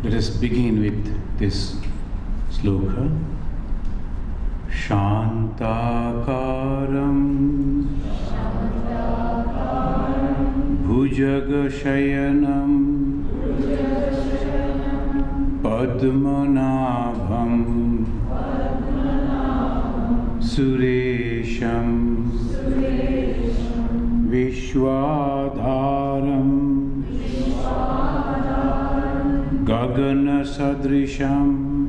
Let us begin with this sloka. Shantakaram Bhujagashayanam Padmanabham Suresham Vishwadharam Gagana Sadrisham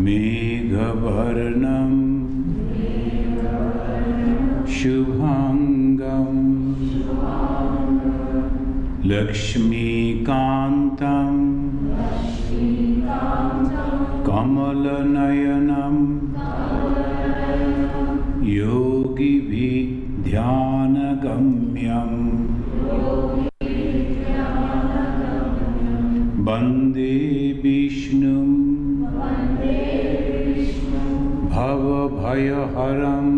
Meghavarnam Shubhangam Lakshmi Kantam Kamalanayanam Yogi Vidhyanagamyam Bande Vishnum Bhavabhayaharam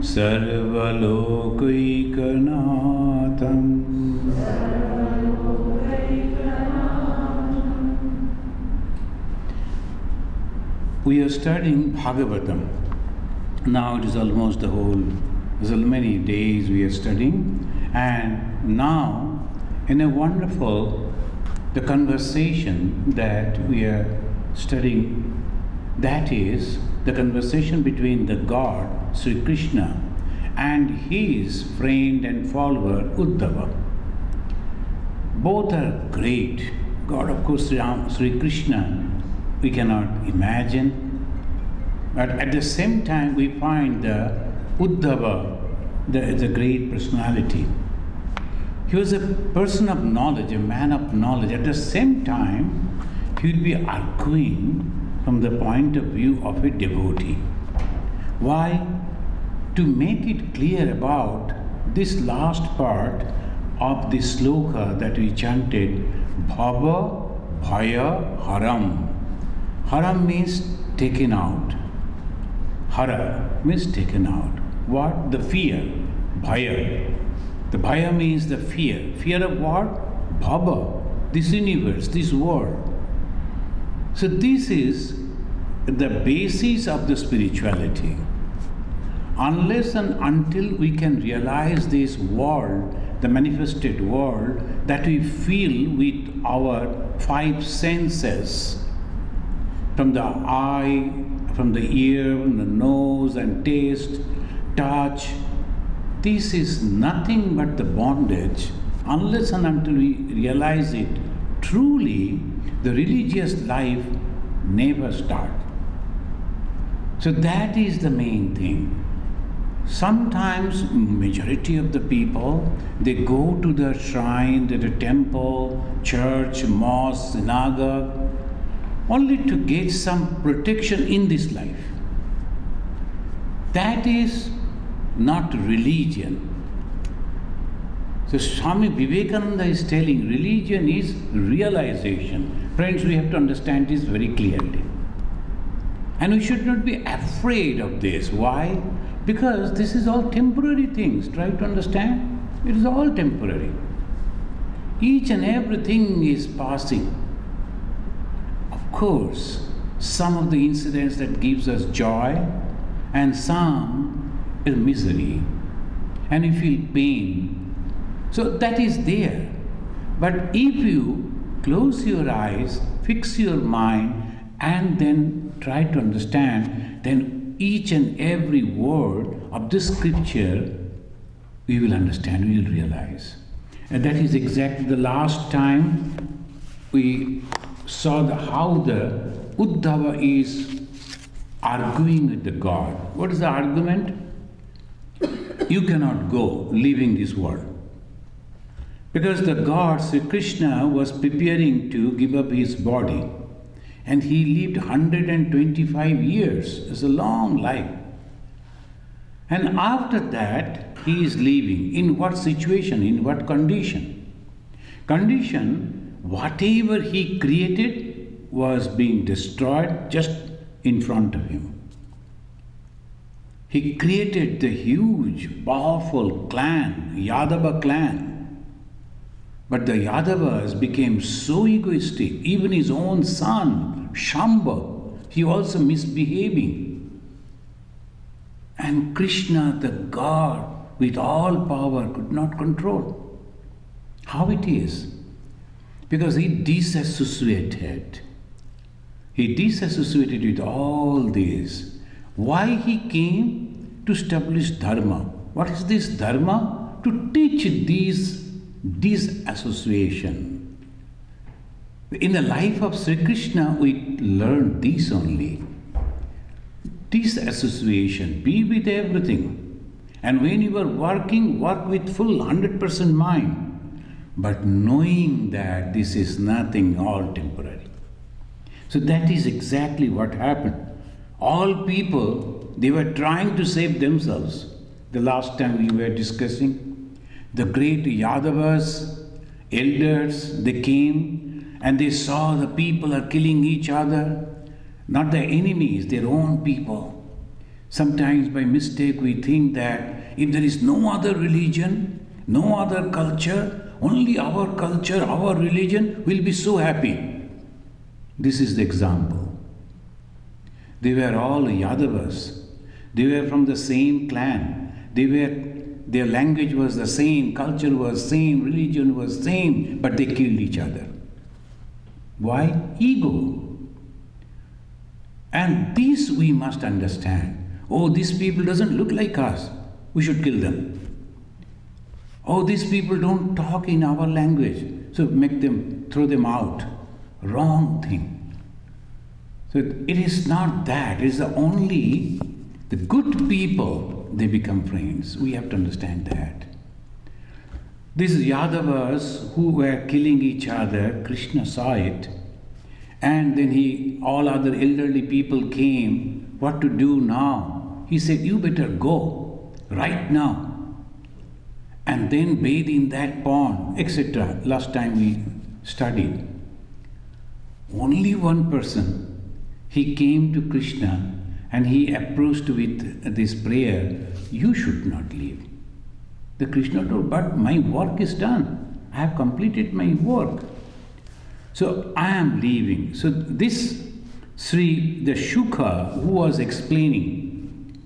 Sarvalokaikanatham. We are studying Bhagavatam. Now it is almost there's many days we are studying, and now in a wonderful the conversation that we are studying, that is the conversation between the God, Sri Krishna, and his friend and follower, Uddhava. Both are great. God, of course, Sri Krishna, we cannot imagine. But at the same time, we find the Uddhava, the great personality. He was a person of knowledge, a man of knowledge. At the same time, he will be arguing from the point of view of a devotee. Why? To make it clear about this last part of the sloka that we chanted, Bhava Bhaya Haram. Haram means taken out. Hara means taken out. What? The fear. Bhaya. The Bhaya means the fear. Fear of what? Bhava. This universe, this world. So this is the basis of the spirituality. Unless and until we can realize this world, the manifested world, that we feel with our five senses, from the eye, from the ear, from the nose and taste, touch, this is nothing but the bondage. Unless and until we realize it, truly the religious life never starts. So that is the main thing. Sometimes majority of the people, they go to the shrine, to the temple, church, mosque, synagogue, only to get some protection in this life. That is not religion. So Swami Vivekananda is telling religion is realization. Friends, we have to understand this very clearly. And we should not be afraid of this. Why? Because this is all temporary things. Try to understand. It is all temporary. Each and everything is passing. Of course, some of the incidents that gives us joy and some is misery. And we feel pain. So that is there. But if you close your eyes, fix your mind, and then try to understand, then each and every word of this scripture we will understand, we will realize. And that is exactly the last time we saw how the Uddhava is arguing with the God. What is the argument? You cannot go leaving this world. Because the God, Sri Krishna, was preparing to give up his body. And he lived 125 years. It's a long life. And after that, he is leaving. In what situation? In what condition? Condition, whatever he created was being destroyed just in front of him. He created the huge, powerful clan, Yadava clan. But the Yadavas became so egoistic, even his own son, Shamba, he also misbehaving. And Krishna, the God with all power, could not control. How it is? Because he disassociated. He disassociated with all this. Why he came? To establish dharma. What is this dharma? To teach these disassociation. In the life of Sri Krishna, we learn this only. Disassociation, be with everything. And when you are working, work with full 100% mind. But knowing that this is nothing, all temporary. So that is exactly what happened. All people, they were trying to save themselves. The last time we were discussing, the great Yadavas, elders, they came and they saw the people are killing each other. Not their enemies, their own people. Sometimes by mistake we think that if there is no other religion, no other culture, only our culture, our religion, we'll be so happy. This is the example. They were all Yadavas. They were from the same clan. Their language was the same, culture was same, religion was same, but they killed each other. Why? Ego. And this we must understand. Oh, these people doesn't look like us. We should kill them. Oh, these people don't talk in our language. So throw them out. Wrong thing. So it is not that. It is only the good people, they become friends. We have to understand that. These Yadavas who were killing each other, Krishna saw it. And then all other elderly people came. What to do now? He said, you better go right now. And then bathe in that pond, etc. Last time we studied. Only one person, he came to Krishna and he approached with this prayer, you should not leave. The Krishna told, but my work is done. I have completed my work. So I am leaving. So this the Shuka who was explaining,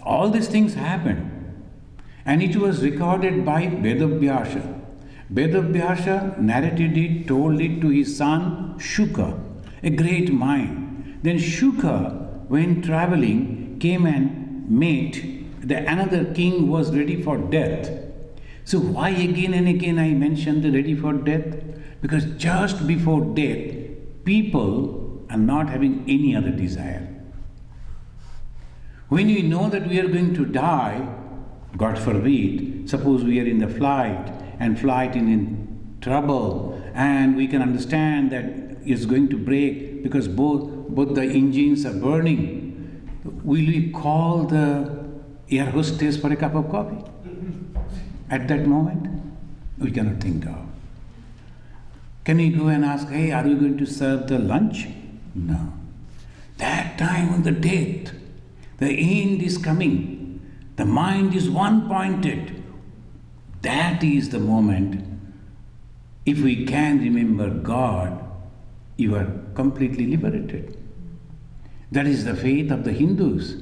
all these things happened. And it was recorded by Vedavyasa. Vedavyasa narrated it, told it to his son Shuka, a great mind. Then Shuka, when traveling, came and met another king who was ready for death. So why again and again I mentioned the ready for death? Because just before death, people are not having any other desire. When we know that we are going to die, God forbid, suppose we are in the flight and flight is in trouble and we can understand that it's going to break because both the engines are burning, will we call the air hostess for a cup of coffee? At that moment, we cannot think of. Can we go and ask, hey, are we going to serve the lunch? No. That time of the death, the end is coming. The mind is one-pointed. That is the moment. If we can remember God, you are completely liberated. That is the faith of the Hindus.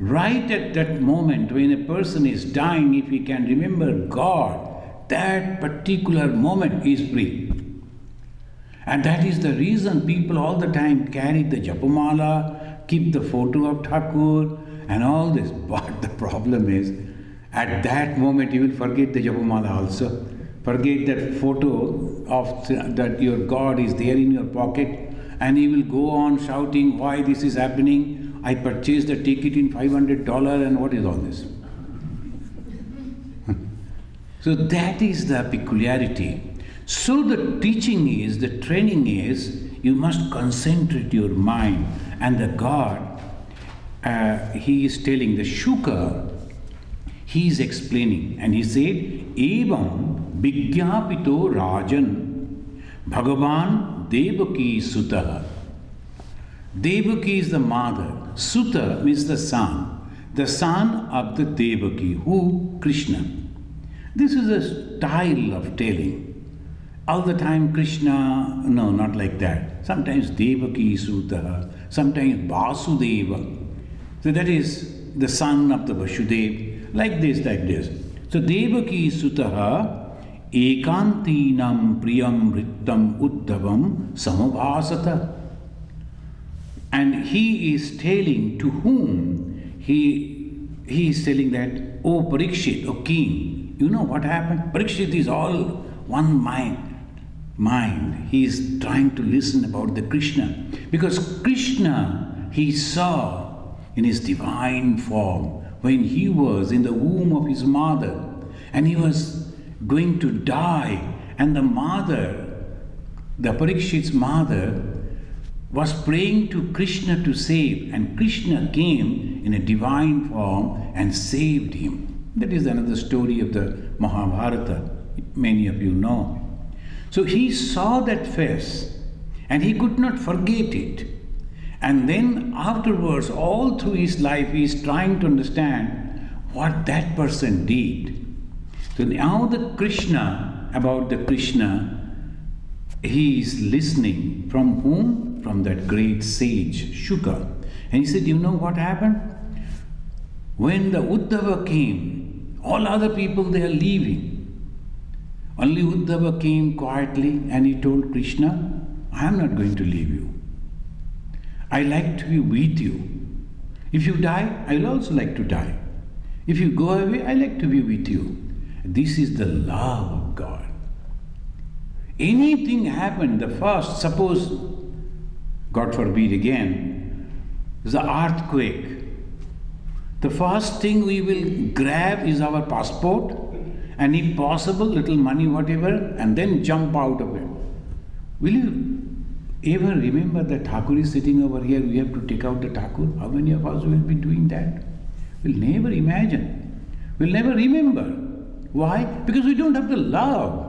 Right at that moment when a person is dying, if he can remember God, that particular moment is free. And that is the reason people all the time carry the Japamala, keep the photo of Thakur and all this. But the problem is, at that moment you will forget the Japamala also. Forget that photo of that your God is there in your pocket, and you will go on shouting, why this is happening? I purchased the ticket in $500 and what is all this? So that is the peculiarity. So the teaching is, the training is, you must concentrate your mind. And the God, he is telling, the Shuka, he is explaining. And he said, Evam Vigyapito Rajan Bhagavan Devaki Sutta. Devaki is the mother. Sutta means the son of the Devaki. Who? Krishna. This is a style of telling. all the time Krishna, no, not like that. Sometimes Devaki Sutaha, sometimes Vasudeva. So that is the son of the Vasudeva, like this, like this. So Devaki Sutaha Ekantinam Priyam Rittam Uddhavam Samavasata. And he is telling to whom he is telling that, oh Parikshit, oh king, you know what happened? Parikshit is all one mind. He is trying to listen about the Krishna. Because Krishna he saw in his divine form when he was in the womb of his mother and he was going to die, and the mother, the Parikshit's mother, was praying to Krishna to save, and Krishna came in a divine form and saved him. That is another story of the Mahabharata, many of you know. So he saw that face and he could not forget it. And then afterwards, all through his life, he is trying to understand what that person did. So now the Krishna, about the Krishna, he is listening from whom? From that great sage, Shuka. And he said, you know what happened? When the Uddhava came, all other people, they are leaving. Only Uddhava came quietly and he told Krishna, I am not going to leave you. I like to be with you. If you die, I will also like to die. If you go away, I like to be with you. This is the love of God. Anything happened, the first, suppose, God forbid again, the earthquake. The first thing we will grab is our passport and if possible, little money, whatever, and then jump out of it. Will you ever remember that Thakur is sitting over here, we have to take out the Thakur? How many of us will be doing that? We'll never imagine. We'll never remember. Why? Because we don't have the love.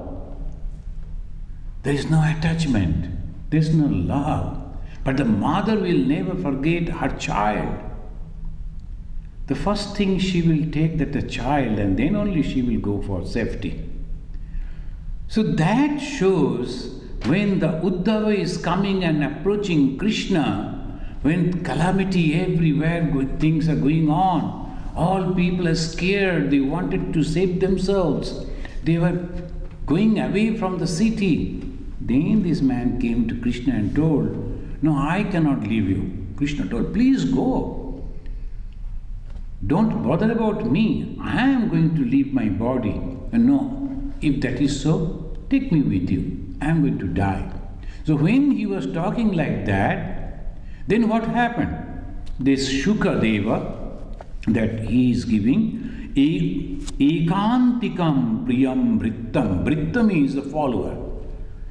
There is no attachment. There is no love. But the mother will never forget her child. The first thing she will take that the child, and then only she will go for safety. So that shows when the Uddhava is coming and approaching Krishna, when calamity everywhere, good things are going on, all people are scared, they wanted to save themselves, they were going away from the city. Then this man came to Krishna and told, no, I cannot leave you. Krishna told, please go. Don't bother about me. I am going to leave my body. And no, if that is so, take me with you. I am going to die. So when he was talking like that, then what happened? This Shukadeva that he is giving, Ekantikam Priyam Brittam. Brittam is the follower.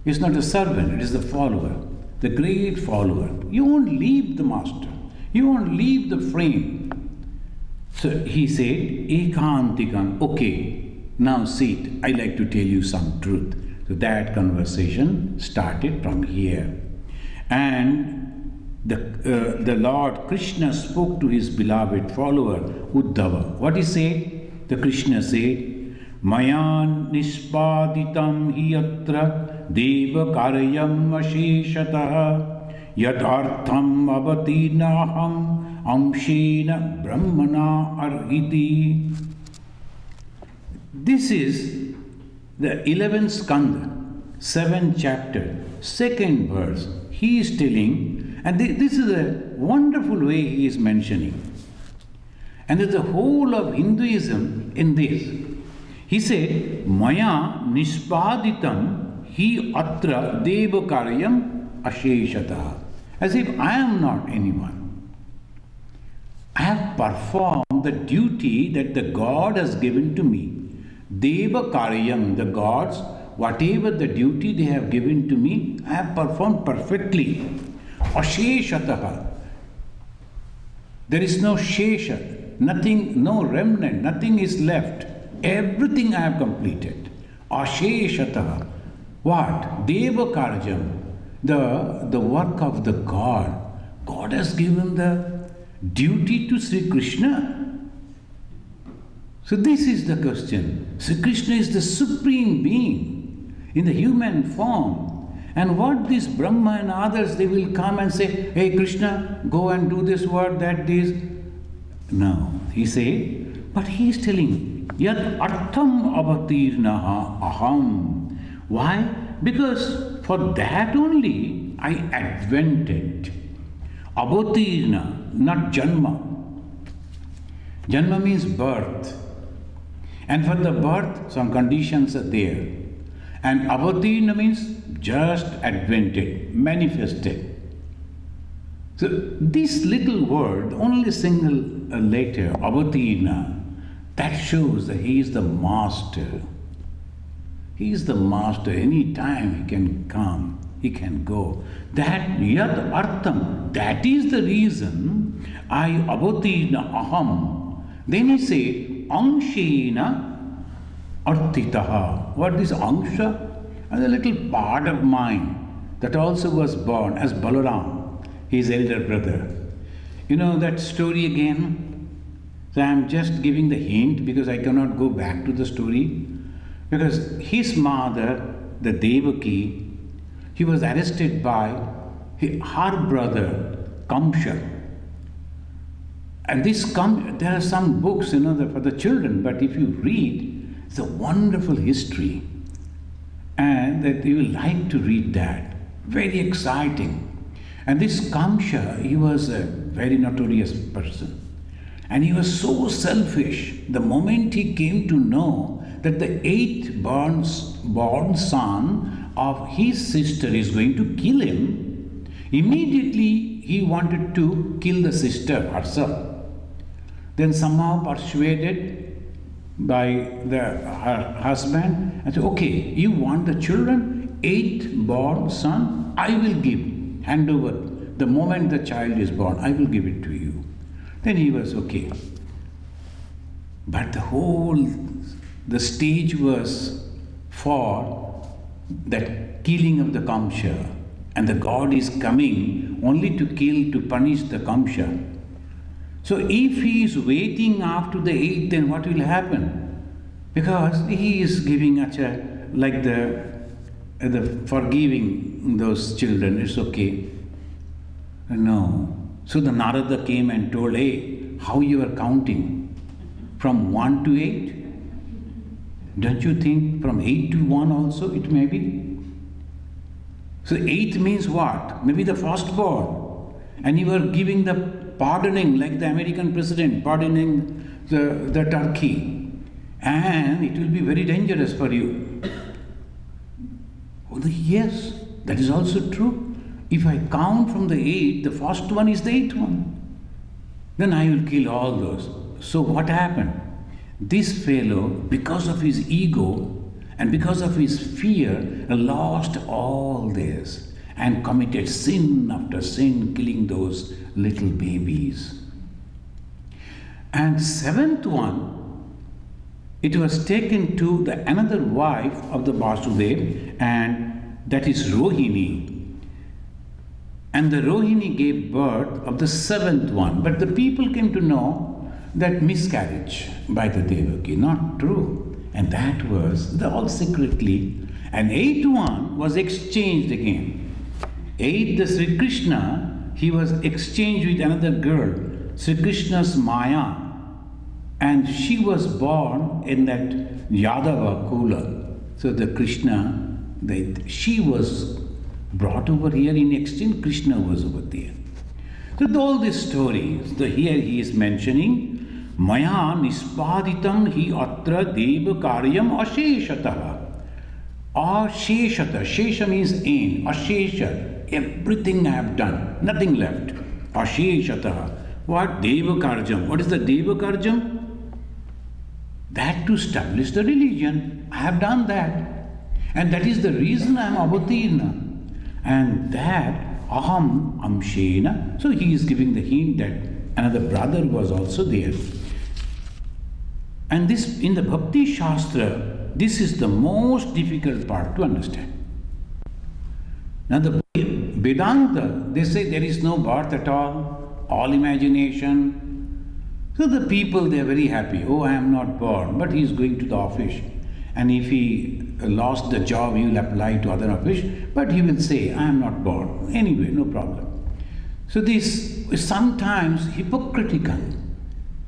It's not a servant, it is the follower, the great follower. You won't leave the master. You won't leave the frame. So he said, Ekantikam, okay, now sit, I like to tell you some truth. So that conversation started from here. And the Lord Krishna spoke to his beloved follower, Uddhava. What he said? The Krishna said, Mayan nispaditam hiyatra deva karyam asheshataha yadartham avati naham amshena brahmana arhiti. This is the 11th skanda, 7th chapter, 2nd verse. He is telling, and this is a wonderful way he is mentioning. And there's the whole of Hinduism in this. He said, Maya nispaditam hi atra deva karyam asheshataha. As if I am not anyone. I have performed the duty that the God has given to me. Deva karyam, the gods, whatever the duty they have given to me, I have performed perfectly. Asheshataha. There is no shesha, nothing, no remnant, nothing is left. Everything I have completed. Asheshataha. What? Deva karyam, the work of the God. God has given the duty to Sri Krishna. So this is the question. Sri Krishna is the supreme being. in the human form. And what this Brahma and others, they will come and say, hey Krishna, go and do this work, that this. No, he say, but he is telling, yat artham avatirnaha aham. Why? Because for that only I advented. Avatirna, not janma. Janma means birth. And for the birth, some conditions are there. And avatirna means just advented, manifested. So this little word, only single letter, avatirna, that shows that he is the master. He is the master. Any time he can come, he can go. That yad artham, that is the reason I avatirna aham. Then he say, angshena artitaha. What is angsha? And a little part of mine that also was born as Balaram, his elder brother. You know that story again? So I am just giving the hint because I cannot go back to the story. Because his mother, the Devaki, he was arrested by her brother, Kamsa. And there are some books, for the children, but if you read, it's a wonderful history. And that you will like to read that. Very exciting. And this Kamsa, he was a very notorious person. And he was so selfish. The moment he came to know that the 8th born son of his sister is going to kill him, immediately he wanted to kill the sister herself. Then somehow persuaded by her husband and said, okay, you want the children, 8th born son, I will give, hand over. The moment the child is born, I will give it to you. Then he was okay. But the stage was for that killing of the Kamsa. And the God is coming only to kill, to punish the Kamsa. So if he is waiting after the 8th, then what will happen? Because he is giving like the forgiving those children, it's okay. No. So the Narada came and told, hey, how you are counting? From 1 to 8? Don't you think from 8 to 1 also it may be? So 8th means what? Maybe the firstborn. And you are giving the pardoning, like the American president pardoning the Turkey. And it will be very dangerous for you. Oh, yes, that is also true. If I count from the 8th, the first one is the 8th one. Then I will kill all those. So what happened? This fellow, because of his ego and because of his fear, lost all this and committed sin after sin, killing those little babies. And 7th one, it was taken to another wife of the Vasudev, and that is Rohini. And the Rohini gave birth of the 7th one. But the people came to know that miscarriage by the Devaki, not true. And that was all secretly. And 8th one was exchanged again. 8th, the Sri Krishna, he was exchanged with another girl, Sri Krishna's Maya. And she was born in that Yadava Kula. So the Krishna, she was brought over here. In exchange, Krishna was over there. So all these stories, here he is mentioning, Maya nispaditam hi atra deva karyam asheshataha. Asheshata, shesha means end, ashesha, everything I have done, nothing left. Asheshataha. What? Deva karyam. What is the deva karyam? That to establish the religion. I have done that. And that is the reason I am avatirna. And that aham amshena. So he is giving the hint that another brother was also there. And this, in the Bhakti Shastra, this is the most difficult part to understand. Now the Vedanta, they say there is no birth at all imagination. So the people, they are very happy. Oh, I am not born, but he is going to the office. And if he lost the job, he will apply to other occupation, but he will say, I am not bored. Anyway, no problem. So this is sometimes hypocritical.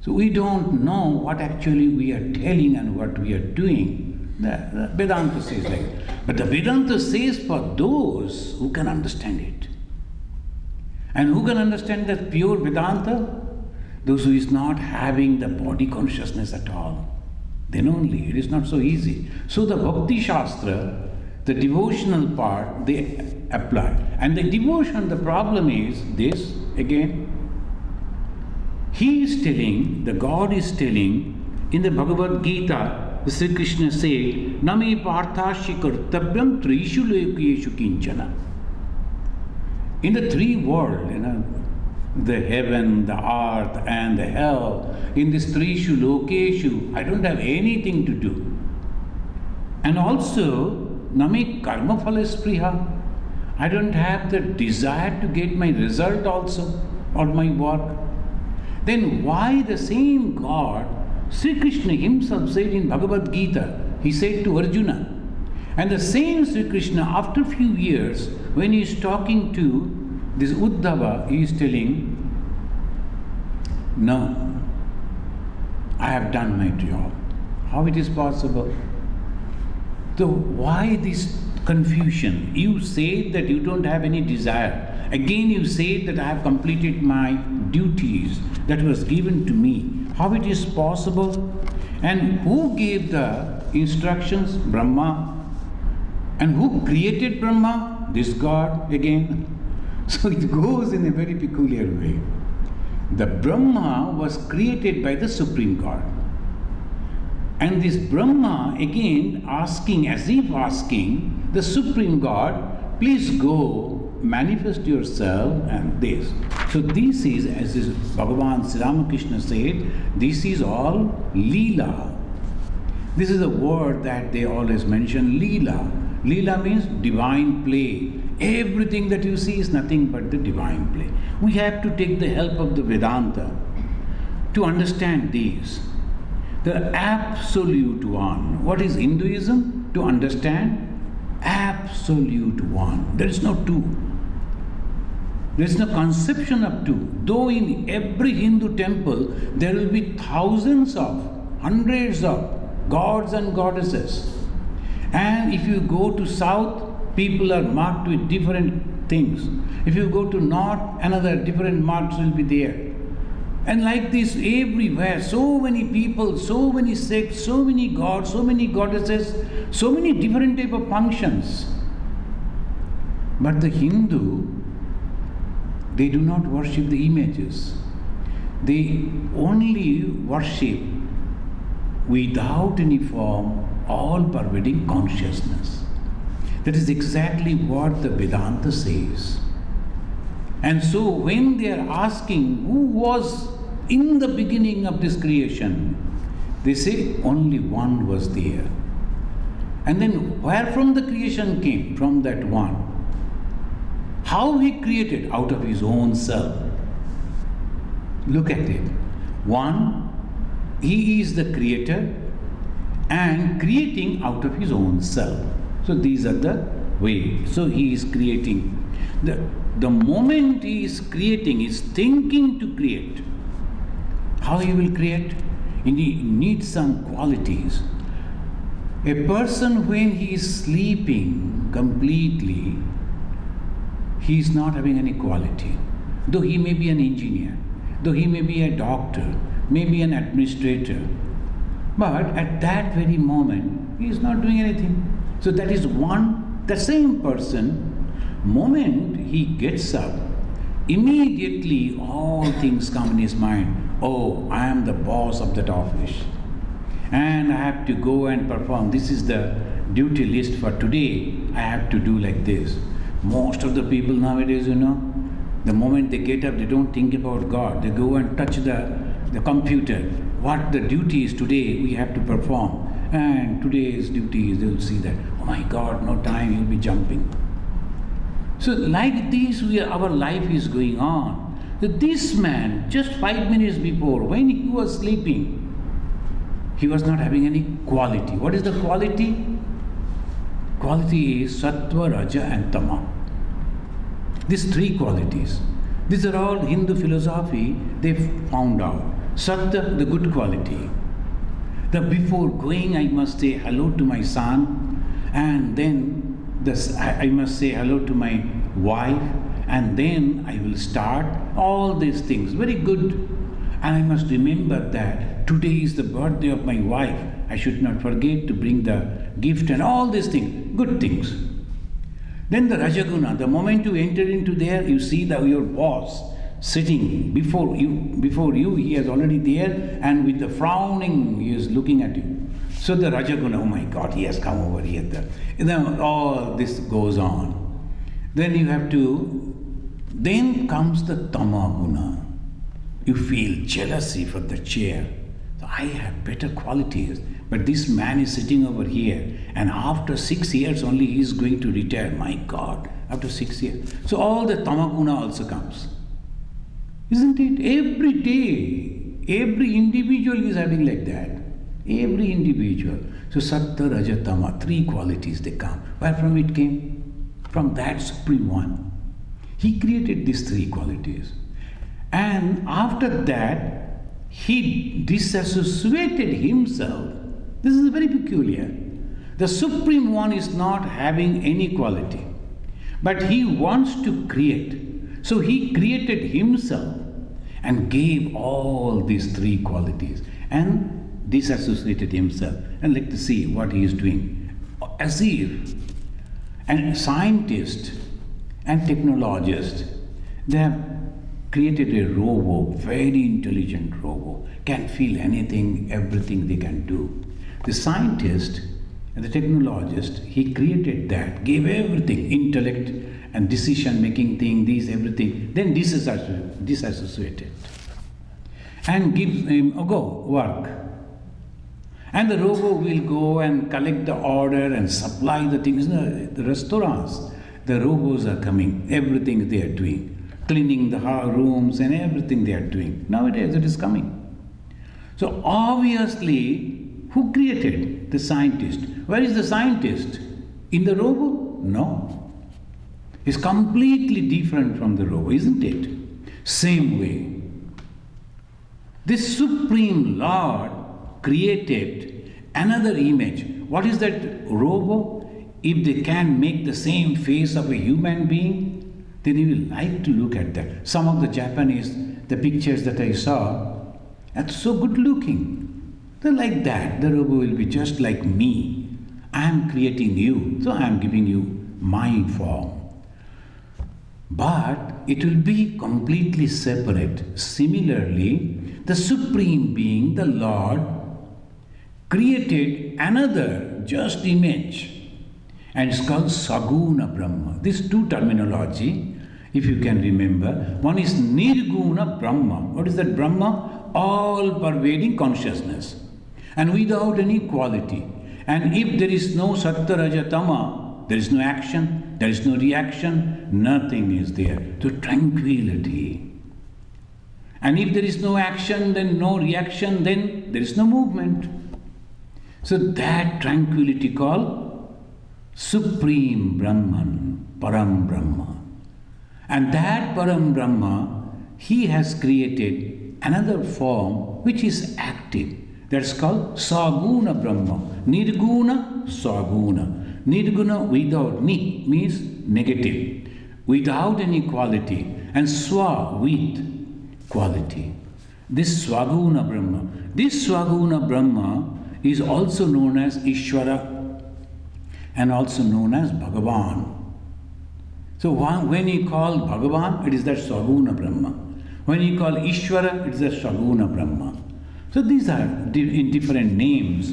So we don't know what actually we are telling and what we are doing. The Vedanta says like that. But the Vedanta says for those who can understand it. And who can understand that pure Vedanta? Those who is not having the body consciousness at all. Then only. It is not so easy. So the Bhakti Shastra, the devotional part, they apply. And the devotion, the problem is this, again, he is telling, the God is telling, in the Bhagavad Gita, Sri Krishna said, Name parthashi kartavyam trishu lokeshu kinchana. In the three worlds, the heaven, the earth, and the hell, in this trishu lokeshu, I don't have anything to do. And also, name karma phala spriha. I don't have the desire to get my result also, or my work. Then why the same God, Sri Krishna himself said in Bhagavad Gita, he said to Arjuna, and the same Sri Krishna after a few years, when he is talking to this Uddhava, he is telling, no, I have done my job. How it is possible? So why this confusion? You say that you don't have any desire. Again you say that I have completed my duties that was given to me. How it is possible? And who gave the instructions? Brahma. And who created Brahma? This God again. So it goes in a very peculiar way. The Brahma was created by the Supreme God. And this Brahma again asking, as if asking the Supreme God, please go, manifest yourself and this. So this is, as this Bhagavan Sri Ramakrishna said, this is all Leela. This is a word that they always mention, Leela. Leela means divine play. Everything that you see is nothing but the divine play. We have to take the help of the Vedanta to understand these. The absolute one. What is Hinduism? To understand absolute one. There is no two. There is no conception of two. Though in every Hindu temple there will be thousands of, hundreds of gods and goddesses. And if you go to south, people are marked with different things. If you go to north, another different marks will be there. And like this everywhere, so many people, so many sects, so many gods, so many goddesses, so many different type of functions. But the Hindu, they do not worship the images. They only worship without any form, all-pervading consciousness. That is exactly what the Vedanta says. And so when they are asking who was in the beginning of this creation, they say only one was there. And then where from the creation came? From that one. How he created? Out of his own self. Look at it. One, he is the creator and creating out of his own self. So these are the ways. So he is creating. The moment he is creating, he is thinking to create. How he will create? He needs some qualities. A person when he is sleeping completely, he is not having any quality. Though he may be an engineer, though he may be a doctor, maybe an administrator, but at that very moment, he is not doing anything. So that is one, the same person, moment he gets up, immediately all things come in his mind. Oh, I am the boss of that office and I have to go and perform. This is the duty list for today. I have to do like this. Most of the people nowadays, the moment they get up, they don't think about God. They go and touch the computer. What the duty is today, we have to perform. And today's duty is, they will see that, oh my God, no time, you'll be jumping. So like this, our life is going on. This man, just 5 minutes before, when he was sleeping, he was not having any quality. What is the quality? Quality is Sattva, Raja and Tama. These three qualities. These are all Hindu philosophy they found out. Sattva, the good quality. That before going I must say hello to my son, and then I must say hello to my wife, and then I will start all these things. Very good. And I must remember that today is the birthday of my wife. I should not forget to bring the gift and all these things, good things. Then the Rajaguna, the moment you enter into there, you see that your boss sitting before you, he is already there, and with the frowning, he is looking at you. So the Rajaguna, oh my God, he has come over here. Then all this goes on. Then you have to, then comes the Tamaguna. You feel jealousy for the chair. So I have better qualities, but this man is sitting over here, and after 6 years only he is going to retire. My God, after 6 years. So all the Tamaguna also comes. Isn't it? Every day, every individual is having like that. Every individual. So Sattva, Raja, Tama, three qualities they come. Where from it came? From that Supreme One. He created these three qualities. And after that, he disassociated himself. This is very peculiar. The Supreme One is not having any quality, but he wants to create. So he created himself and gave all these three qualities and disassociated himself. And let's see what he is doing. As if a scientist and technologist, they have created a robo, very intelligent robo, can feel anything, everything they can do. The scientist and the technologist, he created that, gave everything, intellect and decision-making thing, these, everything, then disassociated. And gives him, go, work. And the robo will go and collect the order and supply the things. The restaurants, the robos are coming, everything they are doing. Cleaning the rooms and everything they are doing. Nowadays it is coming. So obviously, who created? The scientist. Where is the scientist? In the robo? No. It's completely different from the robo, isn't it? Same way. This Supreme Lord created another image. What is that robo? If they can make the same face of a human being, then you will like to look at that. Some of the Japanese, the pictures that I saw, that's so good looking. They're like that. The robo will be just like me. I am creating you, so I am giving you my form. But it will be completely separate. Similarly, the Supreme Being, the Lord, created another just image. And it's called Saguna Brahma. These two terminology, if you can remember, one is Nirguna Brahma. What is that Brahma? All-pervading consciousness. And without any quality. And if there is no Sattva, Raja, Tama, there is no action, there is no reaction, nothing is there. So tranquility. And if there is no action, then no reaction, then there is no movement. So that tranquility called Supreme Brahman, Param Brahma. And that Param Brahma, he has created another form which is active. That's called Saguna Brahma. Nirguna, Saguna. Nirguna without ni means negative, without any quality. And Swa with quality. This Swaguna Brahma. This Swaguna Brahma is also known as Ishvara and also known as Bhagavan. So when you call Bhagavan, it is that Saguna Brahma. When you call Ishvara, it is that Saguna Brahma. So these are in different names.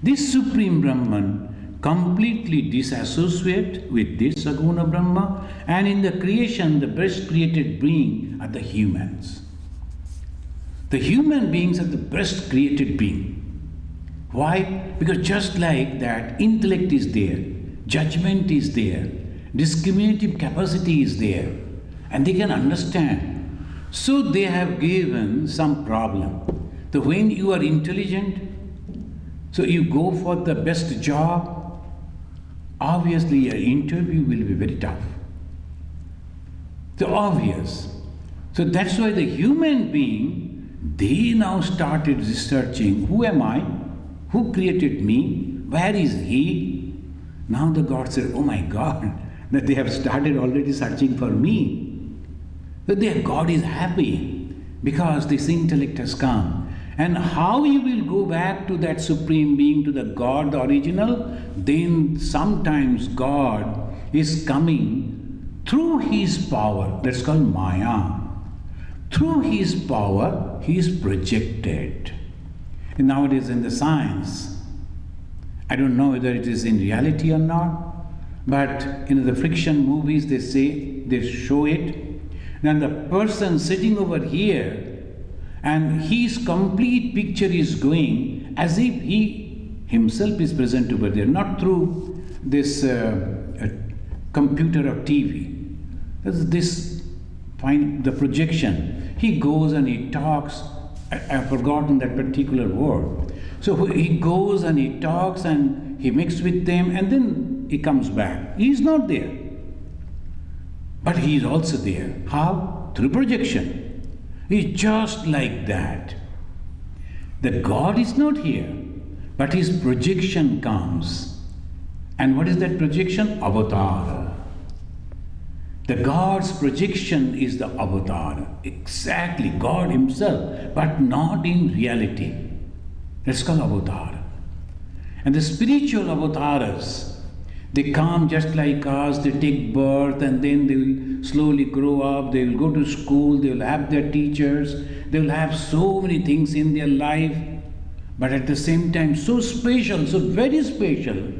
This Supreme Brahman completely disassociate with this Saguna Brahma, and in the creation, the best created being are the humans. The human beings are the best created being. Why? Because just like that, intellect is there, judgment is there, discriminative capacity is there, and they can understand. So they have given some problem. So when you are intelligent, So you go for the best job, obviously your interview will be very tough. So obvious. So that's why the human being, they now started researching, who am I? Who created me? Where is he? Now the God said, oh my God, that they have started already searching for me. So their God is happy because this intellect has come. And how you will go back to that Supreme Being, to the God, the original? Then sometimes God is coming through His power. That's called Maya. Through His power, He is projected. And nowadays in the science, I don't know whether it is in reality or not, but in the fiction movies they show it. And the person sitting over here, and his complete picture is going as if he himself is present over there, not through this computer or TV. The projection. He goes and he talks. I've forgotten that particular word. So he goes and he talks and he mixes with them and then he comes back. He is not there. But he is also there. How? Through projection. He is just like that. The God is not here, but his projection comes. And what is that projection? Avatar. The God's projection is the avatar. Exactly, God himself, but not in reality. That's called avatar. And the spiritual avatars, they come just like us, they take birth and then they will slowly grow up, they will go to school, they will have their teachers, they will have so many things in their life, but at the same time so special, so very special.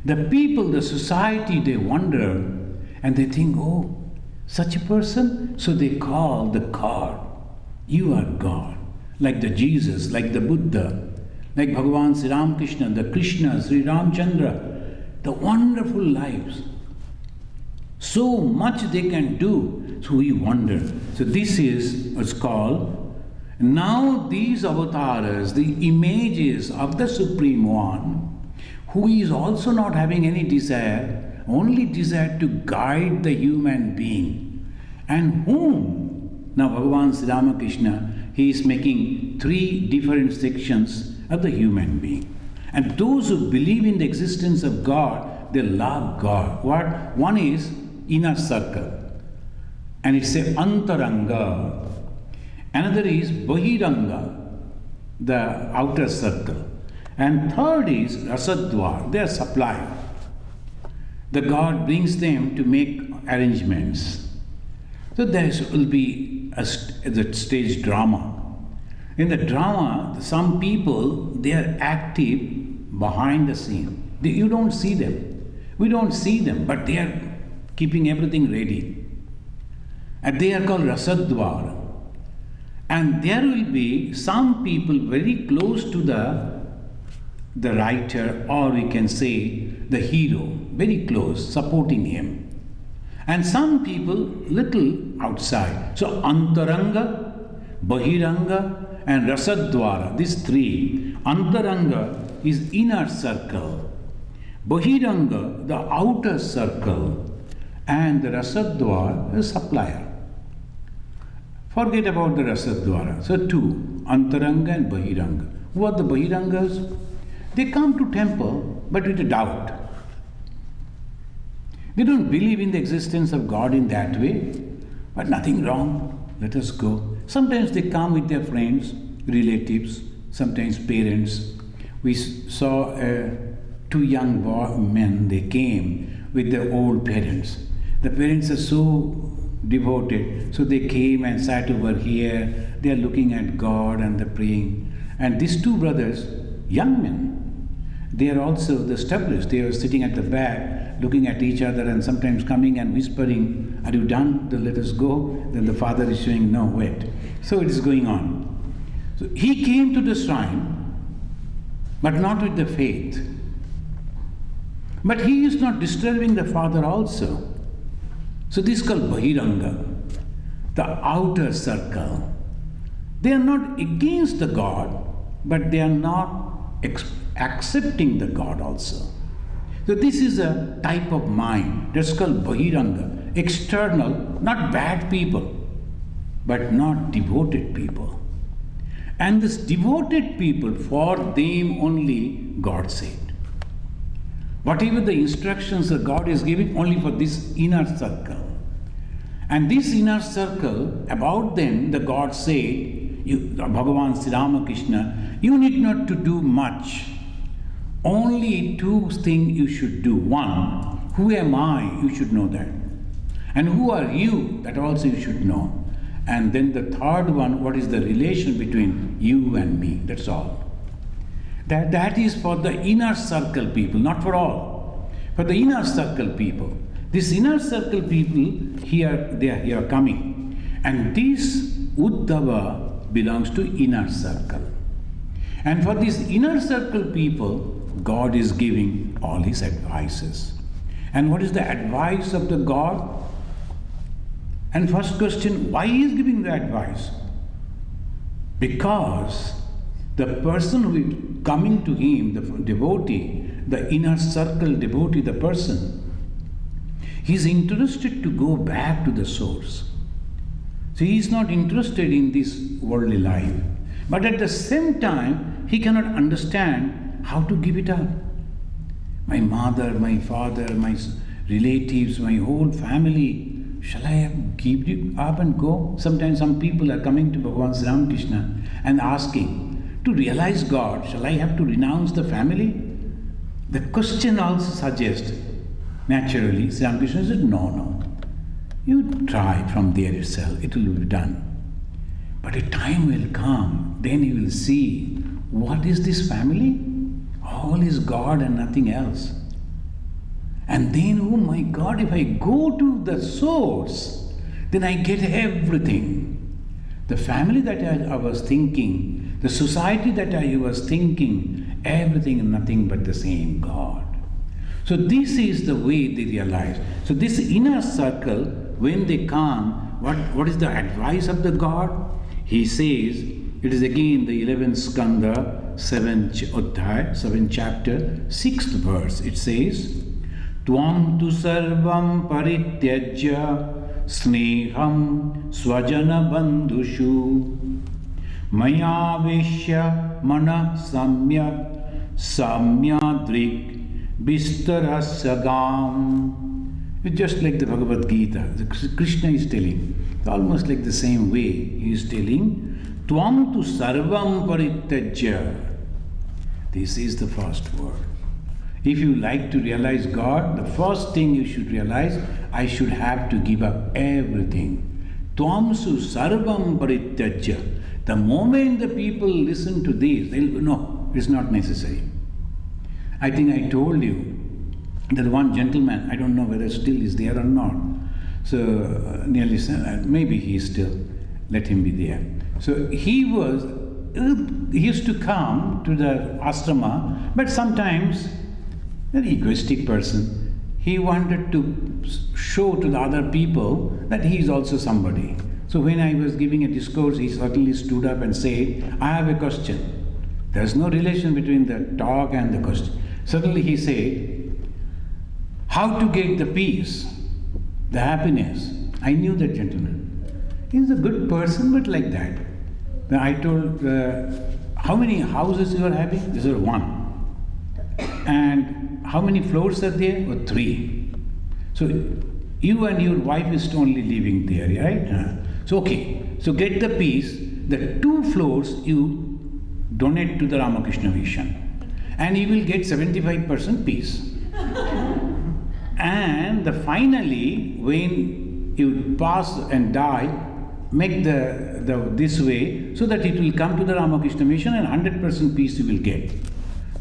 The people, the society, they wonder and they think, oh, such a person? So they call the God. You are God. Like the Jesus, like the Buddha, like Bhagavan Sri Ramakrishna, the Krishna, Sri Ramchandra, the wonderful lives. So much they can do. So we wonder. So this is what's called, now these avatars, the images of the Supreme One, who is also not having any desire, only desire to guide the human being. And whom? Now Bhagavan Sri Ramakrishna, he is making 3 different sections of the human being. And those who believe in the existence of God, they love God. What? One is inner circle. And it's a antaranga. Another is bahiranga, the outer circle. And third is rasadwar, they are supplied. The God brings them to make arrangements. So there will be a stage drama. In the drama, some people, they are active behind the scene. You don't see them. We don't see them, but they are keeping everything ready. And they are called rasadwar. And there will be some people very close to the writer, or we can say the hero, very close, supporting him. And some people little outside. So antaranga, bahiranga and rasadwara, these 3. Antaranga is inner circle, bahiranga the outer circle, and the rasadwara is supplier. Forget about the rasadwara. So 2, antaranga and bahiranga. Who are the bahirangas? They come to temple, but with a doubt. They don't believe in the existence of God in that way, but nothing wrong, let us go. Sometimes they come with their friends, relatives, sometimes parents. We saw 2 young men, they came with their old parents. The parents are so devoted, so they came and sat over here, they are looking at God and they're praying. And these 2 brothers, young men, they are also established. They are sitting at the back, looking at each other and sometimes coming and whispering, are you done? Then let us go. Then the father is saying, no, wait. So it is going on. So he came to the shrine, but not with the faith. But he is not disturbing the father also. So this is called bahiranga, the outer circle. They are not against the God, but they are not accepting the God also. So this is a type of mind that's called Bahiranga, external, not bad people, but not devoted people. And this devoted people, for them only God said. Whatever the instructions that God is giving, only for this inner circle. And this inner circle, about them, the God said, Bhagavan Sri Ramakrishna, you need not to do much. Only two things you should do. One, who am I? You should know that. And who are you? That also you should know. And then the third one, what is the relation between you and me? That's all. That is for the inner circle people, not for all. For the inner circle people. This inner circle people, they are here coming. And this Uddhava belongs to inner circle. And for these inner circle people, God is giving all his advices. And what is the advice of the God? And first question, why he is giving the advice? Because the person who is coming to him, the devotee, the inner circle devotee, the person, he is interested to go back to the source. So he is not interested in this worldly life. But at the same time, he cannot understand how to give it up. My mother, my father, my relatives, my whole family, shall I give it up and go? Sometimes some people are coming to Bhagavan Sri Ramakrishna and asking, to realize God, shall I have to renounce the family? The question also suggests, naturally, Sri Ramakrishna said, no. You try from there itself, it will be done. But a time will come, then you will see, what is this family? All is God and nothing else. And then, oh my God, if I go to the source, then I get everything. The family that I was thinking, the society that I was thinking, everything and nothing but the same God. So this is the way they realize. So this inner circle, when they come, what is the advice of the God? He says, it is again the 11th skanda, 7th Uddhav, 7th chapter, 6th verse. It says, Tvam tu sarvam parityajya sneham swajana bandhushu mayaveshya mana samyak samyadrik bistarasagam. It's just like the Bhagavad Gita. Krishna is telling, almost like the same way. He is telling, Tvam tu sarvam parityajya. This is the first word. If you like to realize God, the first thing you should realize, I should have to give up everything. Tvam su sarvam parityajya. The moment the people listen to this, they'll no, it's not necessary. I think I told you that one gentleman, I don't know whether still is there or not. So nearly, maybe he is still, let him be there. So he used to come to the ashrama, but sometimes, an egoistic person, he wanted to show to the other people that he is also somebody. So when I was giving a discourse, he suddenly stood up and said, I have a question. There is no relation between the talk and the question. Suddenly he said, how to get the peace, the happiness. I knew that gentleman. He is a good person, but like that. Then I told, how many houses you are having? They said, 1. And how many floors are there? Oh, 3. So you and your wife is only living there, right? So okay, so get the piece, the 2 floors you donate to the Ramakrishna Mission, and you will get 75% peace. And finally, when you pass and die, make this way so that it will come to the Ramakrishna Mission and 100% peace you will get.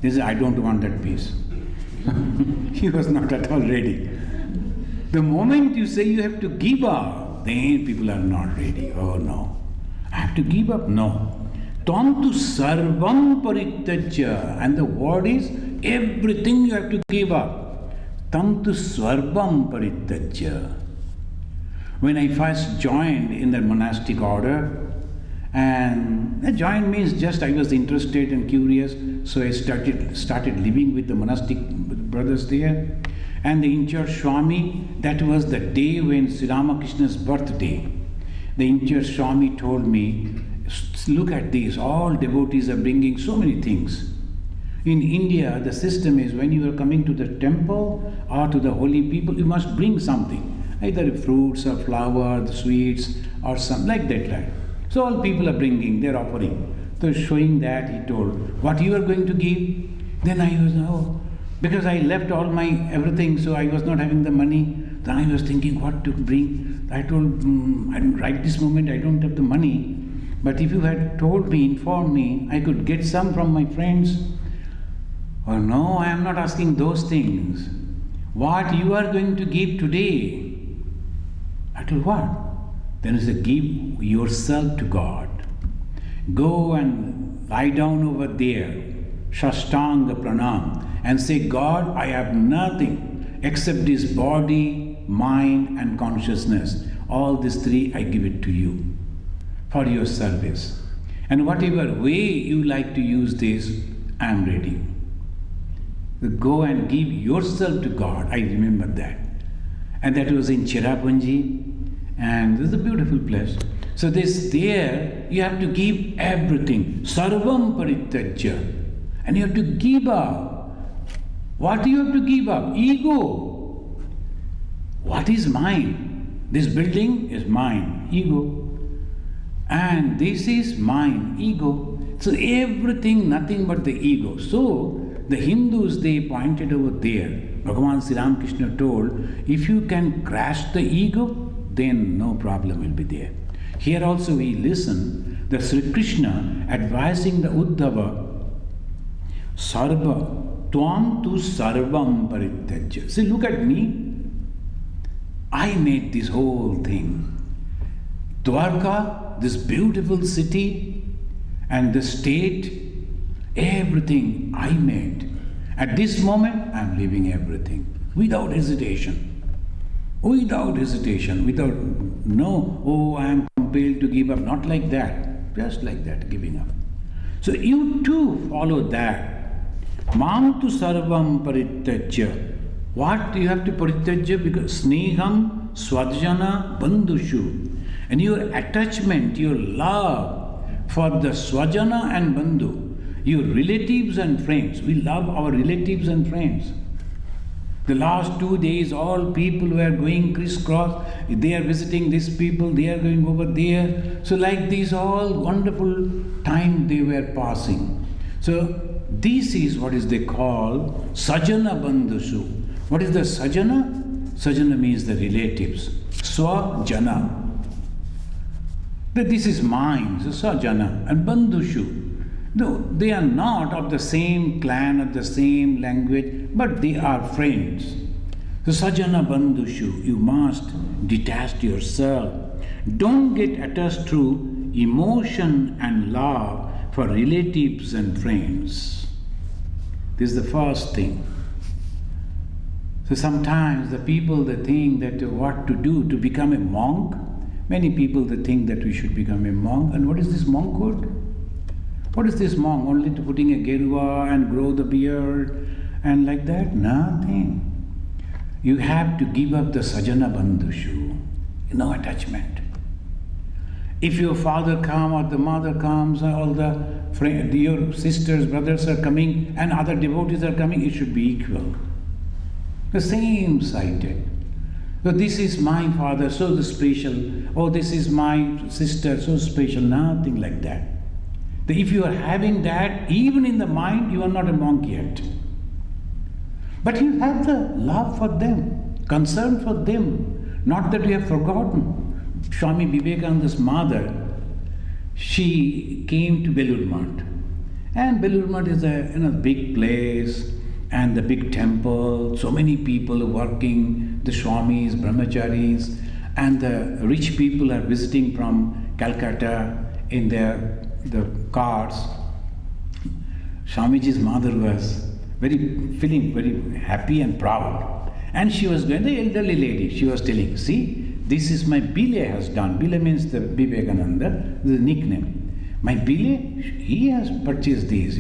They say, I don't want that peace. He was not at all ready. The moment you say you have to give up, then people are not ready. Oh no, I have to give up? No. Tvam tu sarvam parityajya. And the word is everything you have to give up. Tam tu sarvam parityajya. When I first joined in the monastic order, And I joined means just I was interested and curious, so I started living with the monastic brothers there. And the in-church Swami, that was the day when Sri Ramakrishna's birthday. The in-church Swami told me, look at this, all devotees are bringing so many things. In India, the system is when you are coming to the temple or to the holy people, you must bring something, either fruits or flowers, sweets or something like that. Right? So all people are bringing, they are offering. So showing that, he told, what you are going to give? Then I was, because I left all my everything, so I was not having the money. Then I was thinking what to bring. I told, right this moment I don't have the money. But if you had told me, informed me, I could get some from my friends. Oh no, I am not asking those things. What you are going to give today? I told, what? Then he said, give yourself to God. Go and lie down over there, Shashtanga Pranam, and say, God, I have nothing except this body, mind and consciousness. All these three I give it to you for your service. And whatever way you like to use this, I am ready. Go and give yourself to God. I remember that. And that was in Cherrapunji. And this is a beautiful place. So there, you have to give everything. Sarvam parityajya. And you have to give up. What do you have to give up? Ego. What is mine? This building is mine. Ego. And this is mine. Ego. So everything, nothing but the ego. So the Hindus, they pointed over there. Bhagavan Sri Ramakrishna told, if you can crash the ego, then no problem will be there. Here also we listen that Sri Krishna advising the Uddhava, Sarva, Tvam tu sarvam parityajya. See, look at me. I made this whole thing. Dwarka, this beautiful city, and the state, everything I made. At this moment, I am leaving everything without hesitation. Without hesitation, without I am compelled to give up. Not like that, just like that, giving up. So you too follow that. Mam tu sarvam parityajya. What you have to parityajya? Because sneham swajana bandhushu. And your attachment, your love for the swajana and bandhu, your relatives and friends. We love our relatives and friends. The last 2 days, all people were going crisscross. They are visiting these people, they are going over there. So like this, all wonderful time they were passing. So this is what is they call sajana bandhushu. What is the sajana? Sajana means the relatives. Swajana. That this is mine, so sajana. And bandhushu. No, they are not of the same clan, of the same language, but they are friends. So sajana bandhushu, you must detach yourself. Don't get attached to emotion and love for relatives and friends. This is the first thing. So sometimes the people, they think that what to do to become a monk. Many people, they think that we should become a monk. And what is this monkhood? What is this monk? Only to putting a gerua and grow the beard and like that? Nothing. You have to give up the sajana bandhushu. No attachment. If your father comes or the mother comes, all your sisters, brothers are coming and other devotees are coming, it should be equal. The same sighted. So this is my father, so special. Oh, this is my sister, so special. Nothing like that. If you are having that, even in the mind, you are not a monk yet. But you have the love for them, concern for them. Not that you have forgotten. Swami Vivekananda's mother, she came to Belur Math. And Belur Math is a big place and the big temple, so many people working, the Swamis, Brahmacharis, and the rich people are visiting from Calcutta in the cars. Swamiji's mother was feeling very happy and proud. And she was going, the elderly lady, she was telling, see, this is my Bile has done. Bile means the Vivekananda, the nickname. My Bile, he has purchased these,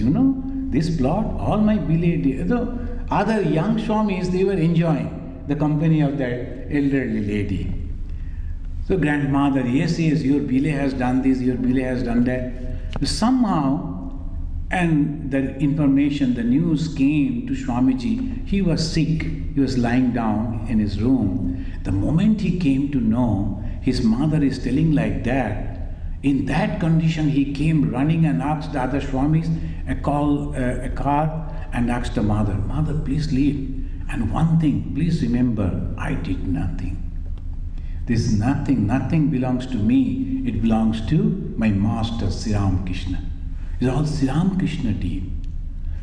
this plot, all my Bile. The other young Swamis, they were enjoying the company of that elderly lady. So grandmother, yes, your Bile has done this, your Bile has done that. Somehow, and the information, the news came to Swamiji. He was sick. He was lying down in his room. The moment he came to know his mother is telling like that, in that condition he came running and asked the other Swamis a car and asked the mother, Mother, please leave. And one thing, please remember, I did nothing. This nothing belongs to me. It belongs to my master, Sri Krishna. It's all Sri Krishna team.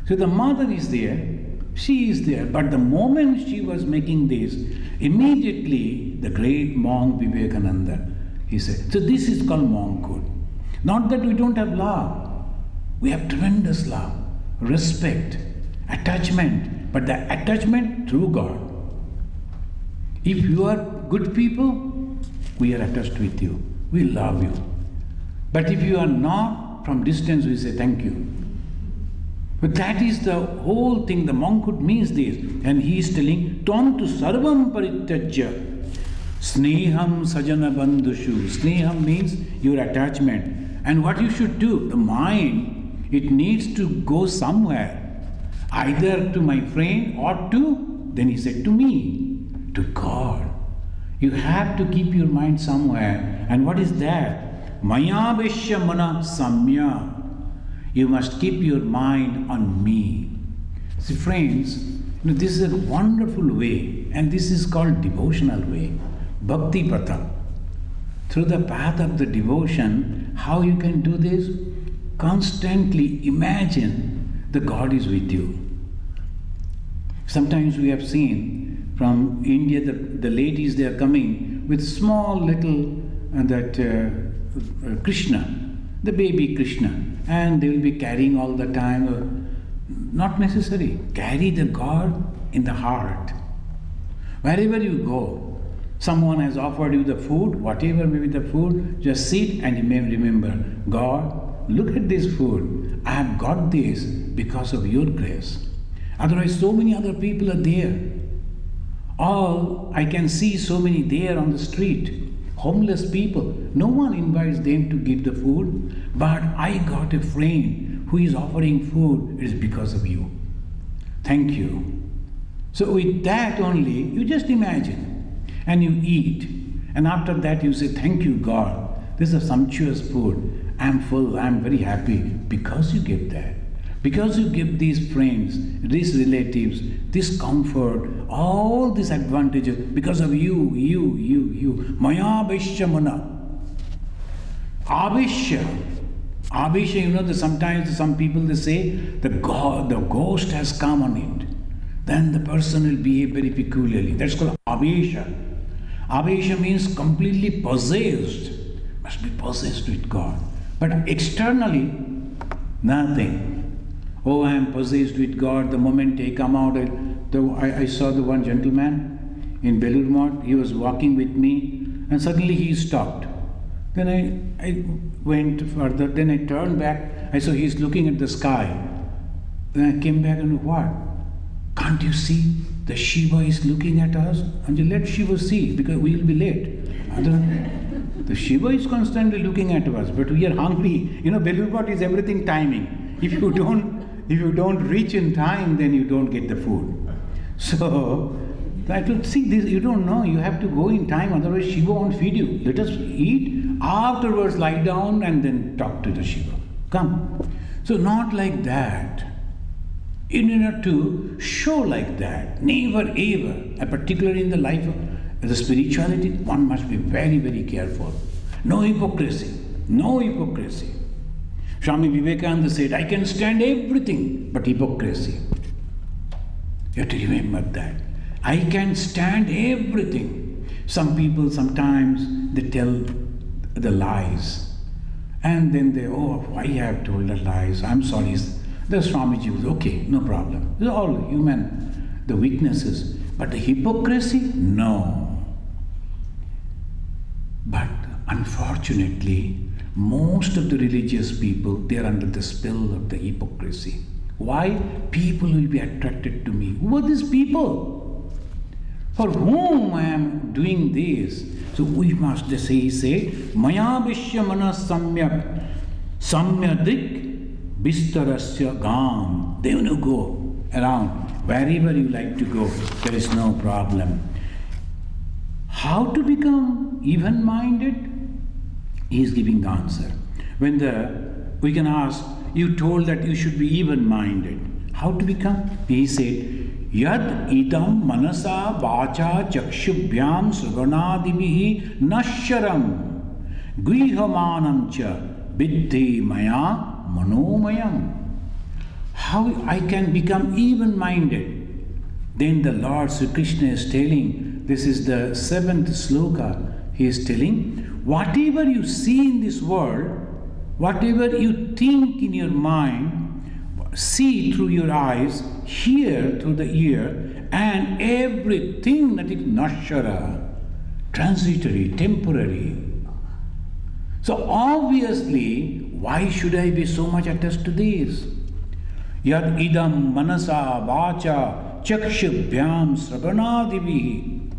So the mother is there, she is there, but the moment she was making this, immediately the great monk Vivekananda, he said, so this is called monkhood. Not that we don't have love. We have tremendous love, respect, attachment, but the attachment through God. If you are good people, we are attached with you. We love you. But if you are not, from distance we say thank you. But that is the whole thing. The monkhood means this. And he is telling, Tvam tu sarvam parityajya sneham sajana bandhushu. Sneham means your attachment. And what you should do, the mind, it needs to go somewhere. Either to my friend or to, then he said, to me, to God. You have to keep your mind somewhere. And what is that? Maya veshya mana samya. You must keep your mind on me. See friends, this is a wonderful way, and this is called devotional way. Bhakti Pratha. Through the path of the devotion, how you can do this? Constantly imagine the God is with you. Sometimes we have seen from India, the ladies, they are coming with small little Krishna, the baby Krishna, and they will be carrying all the time. Not necessary. Carry the God in the heart. Wherever you go, someone has offered you the food, whatever may be the food, just sit and you may remember, God, look at this food. I have got this because of your grace. Otherwise, so many other people are there. All I can see so many there on the street. Homeless people. No one invites them to give the food, but I got a friend who is offering food. It is because of you. Thank you. So with that only, you just imagine and you eat. And after that you say, thank you God. This is a sumptuous food. I am full. I am very happy because you give that. Because you give these friends, these relatives, this comfort, all these advantages, because of you. Maya Vaishya Mana. Avishya. Avishya, sometimes some people they say, the ghost has come on it. Then the person will behave very peculiarly. That's called Avishya. Avishya means completely possessed. Must be possessed with God. But externally, nothing. Oh, I am possessed with God. The moment I come out, I saw the one gentleman in Belur, he was walking with me, and suddenly he stopped. Then I went further, then I turned back, I saw he's looking at the sky. Then I came back and what? Can't you see? The Shiva is looking at us. And let Shiva see, because we will be late. The Shiva is constantly looking at us, but we are hungry. Belur is everything timing. If you don't reach in time, then you don't get the food. So, I told, see this, you don't know, you have to go in time, otherwise Shiva won't feed you. Let us eat, afterwards lie down and then talk to the Shiva. Come. So not like that. In order to show like that, never ever, and particularly in the life of the spirituality, one must be very, very careful. No hypocrisy. No hypocrisy. Swami Vivekananda said, I can stand everything but hypocrisy. You have to remember that. I can stand everything. Some people sometimes they tell the lies. And then they, why I have told the lies? I'm sorry. The Swamiji was okay, no problem. These are all human, the weaknesses. But the hypocrisy, no. But unfortunately, Most of the religious people, they are under the spell of the hypocrisy. Why? People will be attracted to me. Who are these people? For whom I am doing this? So we must say, he said, Maya Vishyamana Samyak Samyadrik Bistarasya Gam. They will go around wherever you like to go. There is no problem. How to become even-minded? He is giving the answer. We can ask, you told that you should be even-minded. How to become? He said, Yad idam manasa vacha chakshubhyam sravanadibihi nashyaram grihamanam cha viddhi maya manomayam. How I can become even-minded? Then the Lord Sri Krishna is telling, this is the 7th sloka, he is telling, whatever you see in this world, whatever you think in your mind, see through your eyes, hear through the ear, and everything that is nashara, transitory, temporary. So obviously, why should I be so much attached to this? Yad idam manasa vacha chakshubhyam sravanadibihi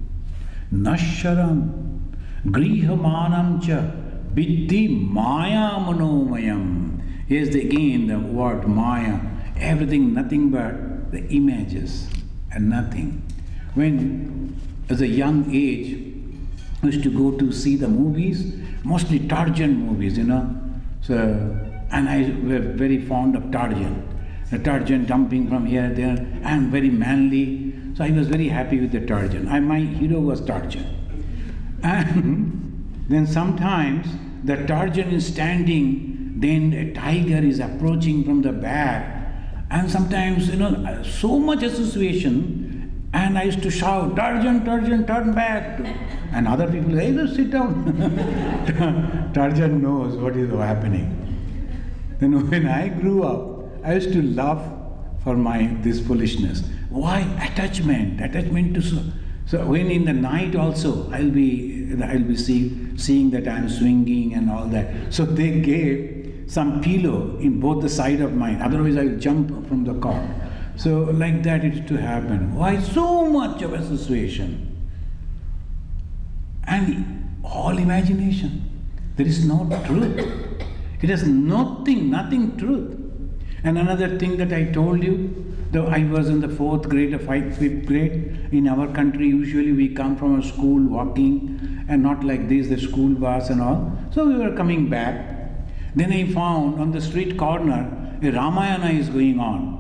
nashyaram grihamanam cha viddhi maya manomayam. Here's again the word maya. Everything, nothing but the images and nothing. When, as a young age, I used to go to see the movies, mostly Tarzan movies, So, and I was very fond of Tarzan. The Tarzan jumping from here and there, and very manly. So I was very happy with the Tarzan. My hero was Tarzan. And then sometimes the Tarzan is standing, then a tiger is approaching from the back, and sometimes, so much association, and I used to shout, Tarzan, Tarzan, turn back. And other people say, hey, just sit down. Tarzan knows what is happening. Then when I grew up, I used to laugh for this foolishness. Why? Attachment to so when in the night also I'll be seeing that I'm swinging and all that. So they gave some pillow in both the side of mine. Otherwise I'll jump from the cot. So like that it used to happen. Why so much of association? And all imagination. There is no truth. It has nothing truth. And another thing that I told you, though I was in the 4th grade or 5th grade, in our country usually we come from a school walking and not like this, the school bus and all. So we were coming back. Then I found on the street corner a Ramayana is going on.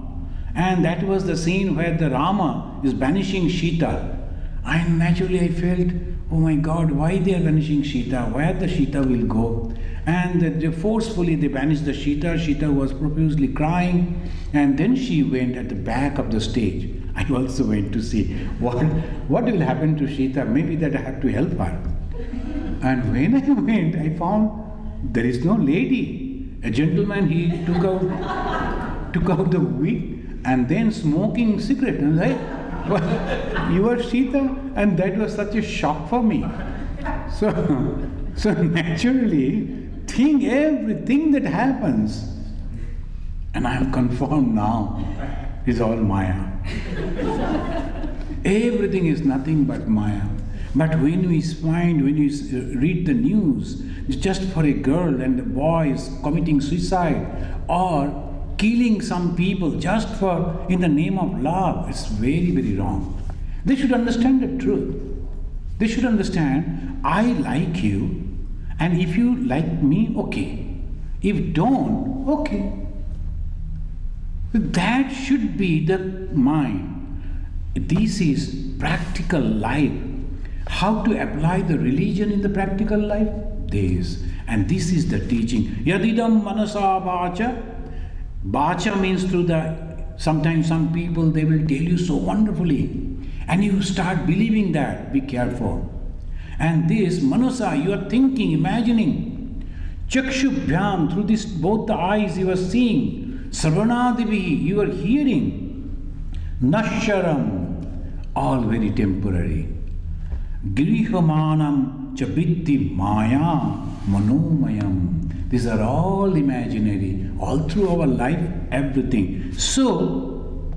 And that was the scene where the Rama is banishing Sita. And naturally I felt, oh my God, why they are banishing Sita? Where the Sita will go? And forcefully they banished the Sita. Sita was profusely crying, and then she went at the back of the stage. I also went to see what will happen to Sita. Maybe that I have to help her. And when I went, I found there is no lady. A gentleman, he took out the wig and then smoking cigarette. And I was like, well, you are Sita? And that was such a shock for me. So naturally, think everything that happens, and I am confirmed now, is all Maya. Everything is nothing but Maya. But when you read the news, just for a girl and a boy is committing suicide or killing some people just for in the name of love, it's very, very wrong. They should understand the truth. They should understand, I like you, and if you like me, okay. If don't, okay. That should be the mind. This is practical life. How to apply the religion in the practical life? This. And this is the teaching. Yadidam manasa vacha. Vacha means through sometimes some people, they will tell you so wonderfully. And you start believing that. Be careful. And this manasa, you are thinking, imagining. Chakshubhyam, through this both the eyes you are seeing. Sarvanadivi, you are hearing. Nashyaram, all very temporary. Grihamanam chabitti maya manomayam. These are all imaginary, all through our life, everything. So,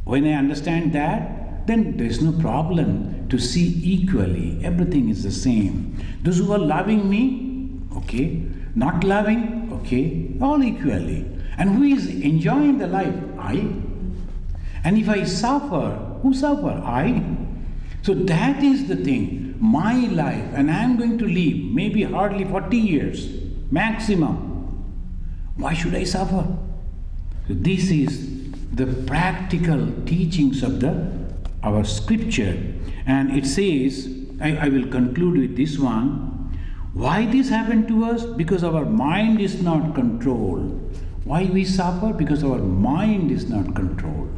when I understand that, then there is no problem to see equally. Everything is the same. Those who are loving me, okay. Not loving, okay. All equally. And who is enjoying the life? I. And if I suffer, who suffer? I. So that is the thing. My life, and I am going to live maybe hardly 40 years, maximum. Why should I suffer? So this is the practical teachings of our scripture. And it says, I will conclude with this one. Why this happened to us? Because our mind is not controlled. Why we suffer? Because our mind is not controlled.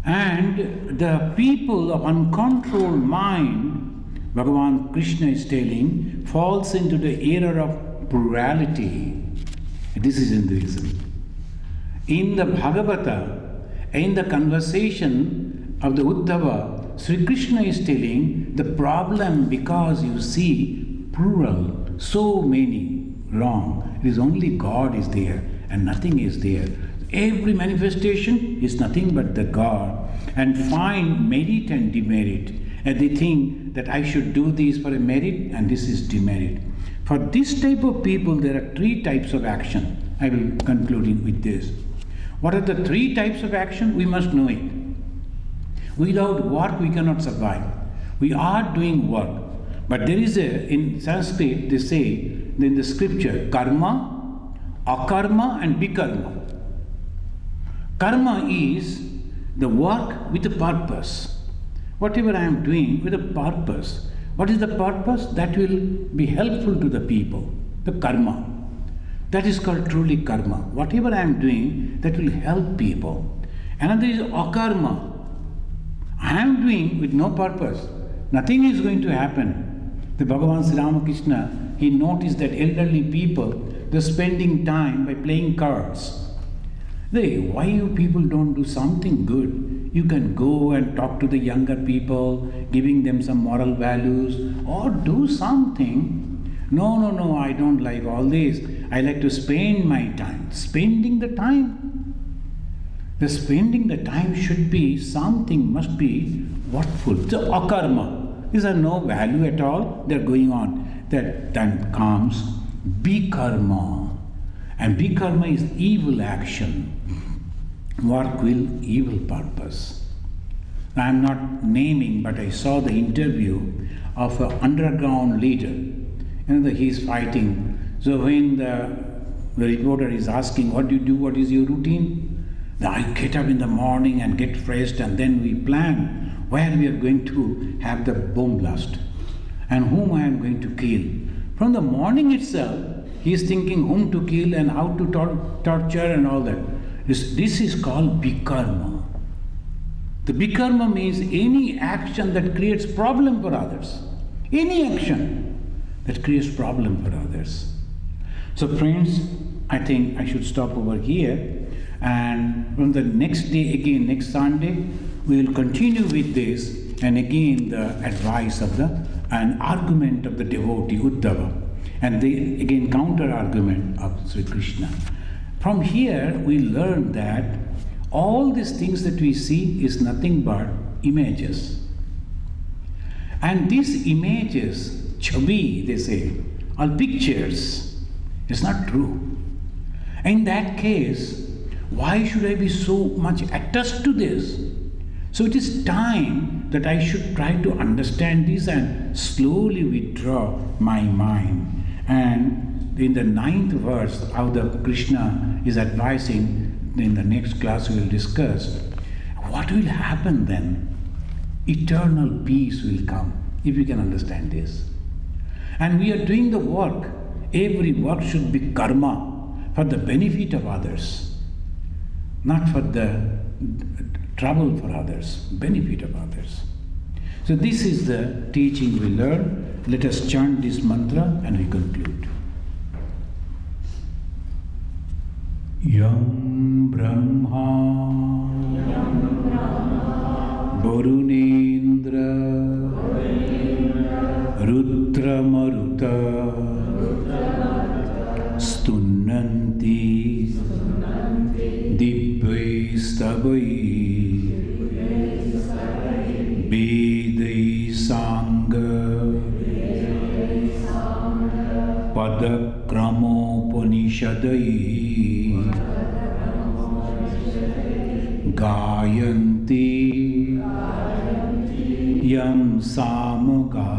And the people of uncontrolled mind, Bhagavan Krishna is telling, falls into the error of plurality. This is Hinduism. In the Bhagavata, in the conversation of the Uddhava, Sri Krishna is telling the problem because you see plural, so many, wrong. It is only God is there and nothing is there. Every manifestation is nothing but the God. And find merit and demerit. And they think that I should do this for a merit and this is demerit. For this type of people, there are 3 types of action. I will conclude with this. What are the 3 types of action? We must know it. Without work, we cannot survive. We are doing work. But there is in Sanskrit, they say, in the scripture, karma, akarma and vikarma. Karma is the work with a purpose. Whatever I am doing with a purpose. What is the purpose? That will be helpful to the people. The karma. That is called truly karma. Whatever I am doing, that will help people. Another is akarma. I am doing with no purpose. Nothing is going to happen. The Bhagavan Sri Ramakrishna, he noticed that elderly people, they're spending time by playing cards. Why you people don't do something good? You can go and talk to the younger people, giving them some moral values, or do something. No, I don't like all this. I like to spend my time. Spending the time. The spending the time should be something, must be worthful. So akarma. These are no value at all. They're going on. That then comes bikarma. And bikarma is evil action. Work will evil purpose. I am not naming, but I saw the interview of an underground leader. He is fighting. So when the reporter is asking, what do you do, what is your routine? I get up in the morning and get dressed, and then we plan where we are going to have the bomb blast and whom I am going to kill. From the morning itself, he is thinking whom to kill and how to torture and all that. This is called bikarma. The bikarma means any action that creates problem for others. Any action that creates problem for others. So friends, I think I should stop over here. And from the next day, again next Sunday, we will continue with this. And again the advice of an argument of the devotee Uddhava. And the again counter argument of Sri Krishna. From here we learn that all these things that we see is nothing but images. And these images, chabi they say, are pictures. It's not true. In that case, why should I be so much attached to this? So it is time that I should try to understand this and slowly withdraw my mind. And in the 9th verse, how the Krishna is advising, in the next class we will discuss, what will happen then? Eternal peace will come, if we can understand this. And we are doing the work. Every work should be karma, for the benefit of others, not for the trouble for others, benefit of others. So this is the teaching we learn. Let us chant this mantra and we conclude. Yam Brahma Varunendra Rudra Maruta Padakramopanishadai Gayanti Yam Samaga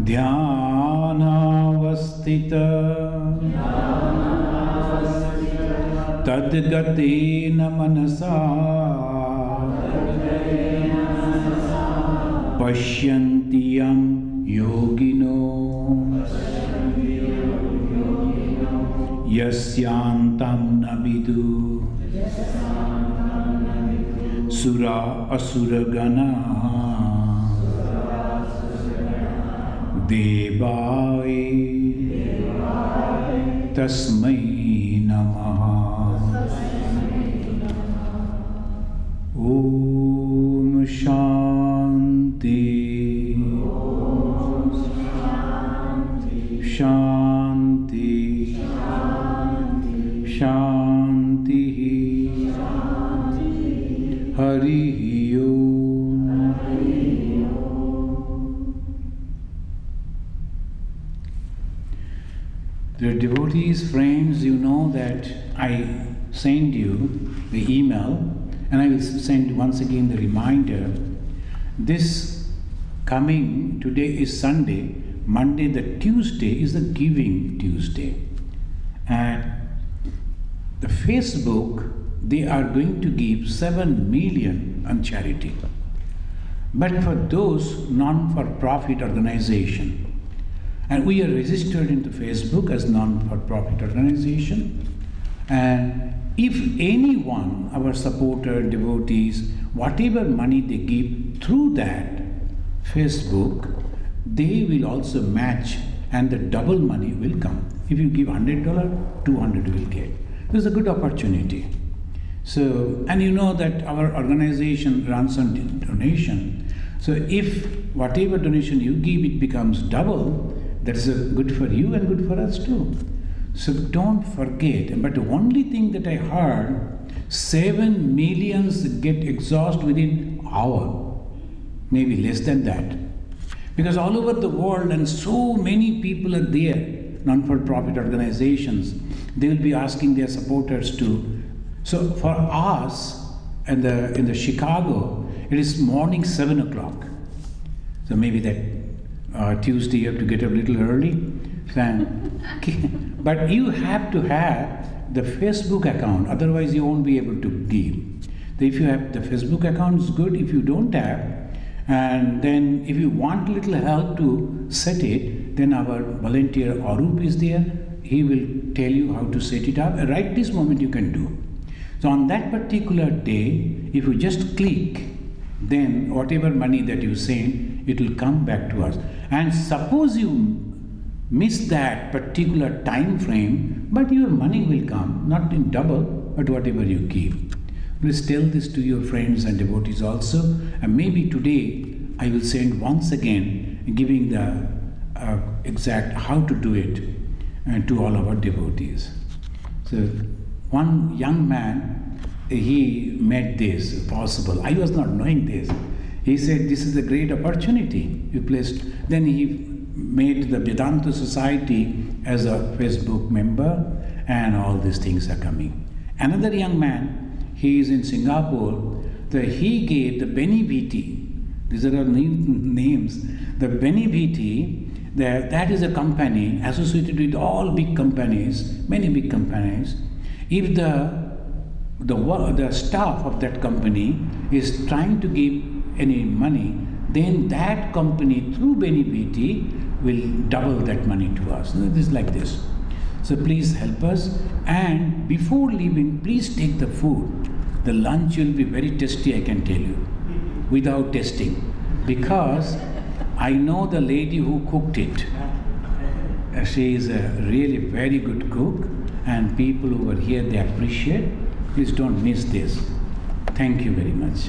Dhyanavastita Tadgatena Manasa Pashyantiyam Yogino Yasyantam Nabidu Sura Asuragana Devai Tasmai Namaha Om Shanti Shanti Shanti Hari Om. Dear devotees, friends, you know that I send you the email, and I will send once again the reminder. This coming, today is Sunday, Monday, the Tuesday is the Giving Tuesday. And the Facebook, they are going to give 7 million on charity. But for those non-for-profit organization, and we are registered into Facebook as non-for-profit organization, and if anyone, our supporter, devotees, whatever money they give through that Facebook, they will also match, and the double money will come. If you give $100, $200 you will get. This is a good opportunity. So, and you know that our organization runs on donation. So if whatever donation you give, it becomes double, that is good for you and good for us too. So don't forget. But the only thing that I heard, 7 millions get exhausted within an hour, maybe less than that. Because all over the world, and so many people are there, non-for-profit organizations, they will be asking their supporters to. So for us in the Chicago, it is morning 7 o'clock. So maybe that Tuesday you have to get up a little early. But you have to have the Facebook account, otherwise you won't be able to give. So if you have the Facebook account, it's good. If you don't have, and then if you want a little help to set it, then our volunteer Arup is there. He will tell you how to set it up. Right this moment you can do. So on that particular day, if you just click, then whatever money that you send, it will come back to us. And suppose you miss that particular time frame, but your money will come, not in double, but whatever you give. Please tell this to your friends and devotees also. And maybe today I will send once again, giving the exact how to do it to all our devotees. So one young man, he made this possible. I was not knowing this. He said, this is a great opportunity. You placed. Then he made the Vedanta Society as a Facebook member, and all these things are coming. Another young man, he is in Singapore, he gave the Beniviti. These are all names. The Beniviti, that is a company associated with all big companies, many big companies. If the staff of that company is trying to give any money, then that company through Beniviti will double that money to us. This is like this. So please help us, and before leaving, please take the food. The lunch will be very tasty, I can tell you, without testing, because I know the lady who cooked it. She is a really very good cook, and people over here, they appreciate. Please don't miss this. Thank you very much.